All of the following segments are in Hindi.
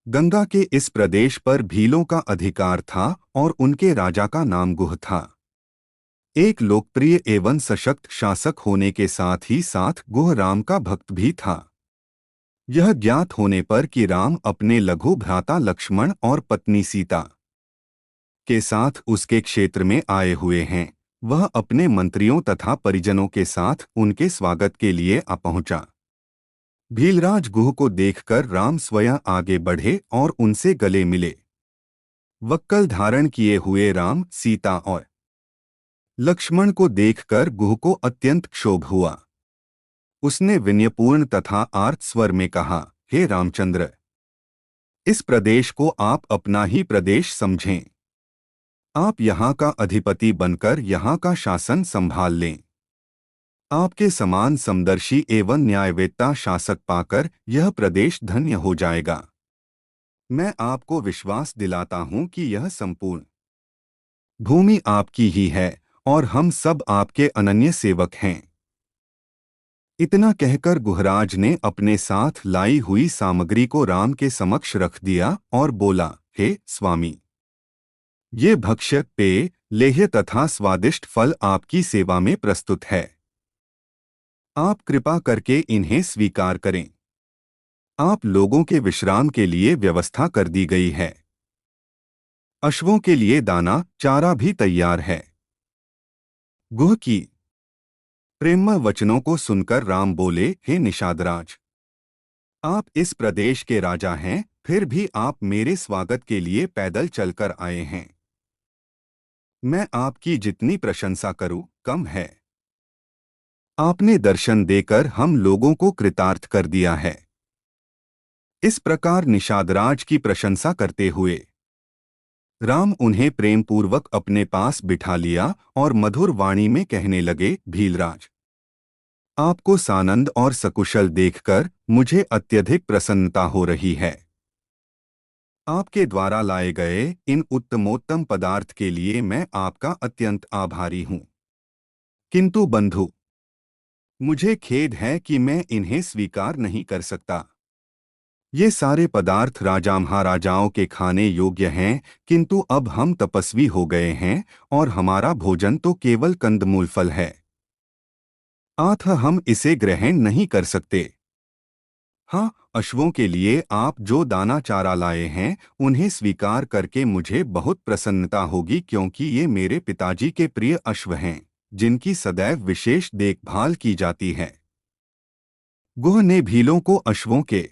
गंगा के इस प्रदेश पर भीलों का अधिकार था और उनके राजा का नाम गुह था। एक लोकप्रिय एवं सशक्त शासक होने के साथ ही साथ गुह राम का भक्त भी था। यह ज्ञात होने पर कि राम अपने लघु भ्राता लक्ष्मण और पत्नी सीता के साथ उसके क्षेत्र में आए हुए हैं, वह अपने मंत्रियों तथा परिजनों के साथ उनके स्वागत के लिए आ पहुंचा। भीलराज गुह को देखकर राम स्वयं आगे बढ़े और उनसे गले मिले। वक्कल धारण किए हुए राम, सीता और लक्ष्मण को देखकर गुह को अत्यंत क्षोभ हुआ। उसने विनयपूर्ण तथा आर्त स्वर में कहा, हे रामचंद्र, इस प्रदेश को आप अपना ही प्रदेश समझें। आप यहाँ का अधिपति बनकर यहाँ का शासन संभाल लें। आपके समान समदर्शी एवं न्यायवेत्ता शासक पाकर यह प्रदेश धन्य हो जाएगा। मैं आपको विश्वास दिलाता हूँ कि यह संपूर्ण भूमि आपकी ही है और हम सब आपके अनन्य सेवक हैं। इतना कहकर गुहराज ने अपने साथ लाई हुई सामग्री को राम के समक्ष रख दिया और बोला, हे स्वामी, ये भक्ष्य, पेय, लेह्य तथा स्वादिष्ट फल आपकी सेवा में प्रस्तुत है। आप कृपा करके इन्हें स्वीकार करें। आप लोगों के विश्राम के लिए व्यवस्था कर दी गई है। अश्वों के लिए दाना, चारा भी तैयार है। गुह की प्रेममय वचनों को सुनकर राम बोले, हे निषादराज, आप इस प्रदेश के राजा हैं, फिर भी आप मेरे स्वागत के लिए पैदल चलकर आए हैं। मैं आपकी जितनी प्रशंसा करूं कम है। आपने दर्शन देकर हम लोगों को कृतार्थ कर दिया है। इस प्रकार निषादराज की प्रशंसा करते हुए राम उन्हें प्रेमपूर्वक अपने पास बिठा लिया और मधुर वाणी में कहने लगे, भीलराज, आपको सानंद और सकुशल देखकर मुझे अत्यधिक प्रसन्नता हो रही है। आपके द्वारा लाए गए इन उत्तमोत्तम पदार्थ के लिए मैं आपका अत्यंत आभारी हूँ। किंतु बंधु, मुझे खेद है कि मैं इन्हें स्वीकार नहीं कर सकता। ये सारे पदार्थ राजा महाराजाओं के खाने योग्य हैं, किंतु अब हम तपस्वी हो गए हैं और हमारा भोजन तो केवल कंदमूल फल है। अतः हम इसे ग्रहण नहीं कर सकते। हाँ, अश्वों के लिए आप जो दाना चारा लाए हैं उन्हें स्वीकार करके मुझे बहुत प्रसन्नता होगी, क्योंकि ये मेरे पिताजी के प्रिय अश्व हैं, जिनकी सदैव विशेष देखभाल की जाती है। गुह ने भीलों को अश्वों के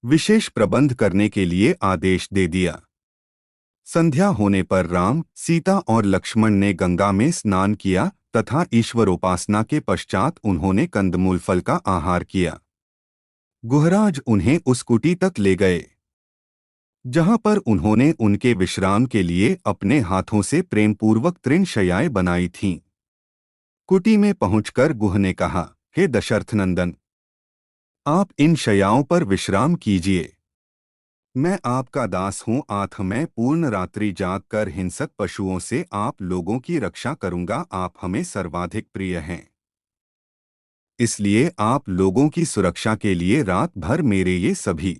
विशेष प्रबंध करने के लिए आदेश दे दिया। संध्या होने पर राम, सीता और लक्ष्मण ने गंगा में स्नान किया तथा ईश्वरोपासना के पश्चात उन्होंने कंदमूल फल का आहार किया। गुहराज उन्हें उस कुटी तक ले गए जहां पर उन्होंने उनके विश्राम के लिए अपने हाथों से प्रेमपूर्वक तृणशय्याएं बनाई थीं। कुटी में पहुंचकर गुह ने कहा, हे दशरथनंदन, आप इन शय्याओं पर विश्राम कीजिए। मैं आपका दास हूँ, आथ मैं पूर्ण रात्रि जागकर हिंसक पशुओं से आप लोगों की रक्षा करूंगा। आप हमें सर्वाधिक प्रिय हैं, इसलिए आप लोगों की सुरक्षा के लिए रात भर मेरे ये सभी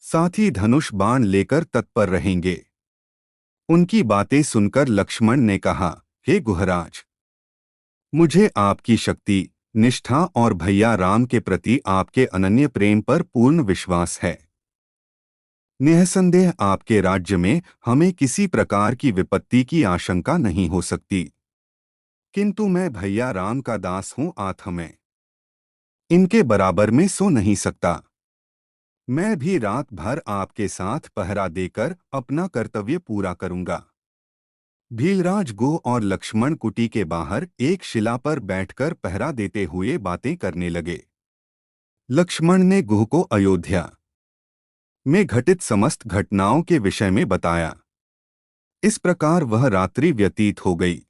साथी धनुष बाण लेकर तत्पर रहेंगे। उनकी बातें सुनकर लक्ष्मण ने कहा, हे गुहराज, मुझे आपकी शक्ति, निष्ठा और भैया राम के प्रति आपके अनन्य प्रेम पर पूर्ण विश्वास है। निःसंदेह आपके राज्य में हमें किसी प्रकार की विपत्ति की आशंका नहीं हो सकती, किंतु मैं भैया राम का दास हूँ, आथ मैं इनके बराबर में सो नहीं सकता। मैं भी रात भर आपके साथ पहरा देकर अपना कर्तव्य पूरा करूंगा। भीलराज गुह और लक्ष्मण कुटी के बाहर एक शिला पर बैठकर पहरा देते हुए बातें करने लगे। लक्ष्मण ने गुह को अयोध्या में घटित समस्त घटनाओं के विषय में बताया। इस प्रकार वह रात्रि व्यतीत हो गई।